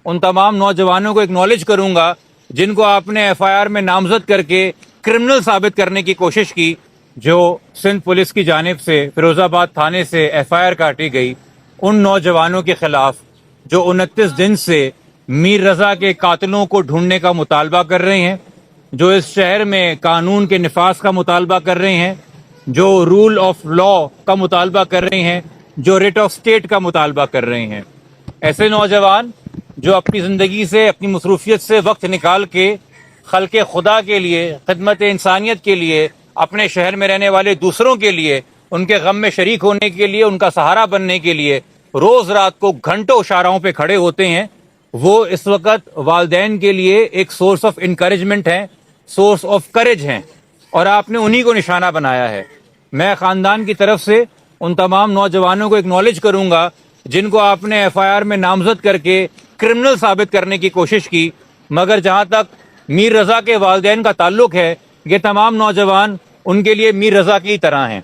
ان تمام نوجوانوں کو ایکنالج کروں گا جن کو آپ نے ایف آئی آر میں نامزد کر کے کرمنل ثابت کرنے کی کوشش کی، جو سندھ پولیس کی جانب سے فیروز آباد تھانے سے ایف آئی آر کاٹی گئی ان نوجوانوں کے خلاف جو 29 دن سے میر رضا کے قاتلوں کو ڈھونڈنے کا مطالبہ کر رہے ہیں، جو اس شہر میں قانون کے نفاذ کا مطالبہ کر رہے ہیں، جو رول آف لا کا مطالبہ کر رہے ہیں، جو ریٹ آف اسٹیٹ کا مطالبہ کر رہے ہیں۔ ایسے نوجوان جو اپنی زندگی سے، اپنی مصروفیت سے وقت نکال کے خلق خدا کے لیے، خدمت انسانیت کے لیے، اپنے شہر میں رہنے والے دوسروں کے لیے، ان کے غم میں شریک ہونے کے لیے، ان کا سہارا بننے کے لیے روز رات کو گھنٹوں شاہراہوں پہ کھڑے ہوتے ہیں، وہ اس وقت والدین کے لیے ایک سورس آف انکریجمنٹ ہیں، سورس آف کریج ہیں، اور آپ نے انہی کو نشانہ بنایا ہے۔ میں خاندان کی طرف سے ان تمام نوجوانوں کو ایکنالج کروں گا جن کو آپ نے ایف آئی آر میں نامزد کر کے کرمنل ثابت کرنے کی کوشش کی، مگر جہاں تک میر رضا کے والدین کا تعلق ہے، یہ تمام نوجوان ان کے لیے میر رضا کی طرح ہیں۔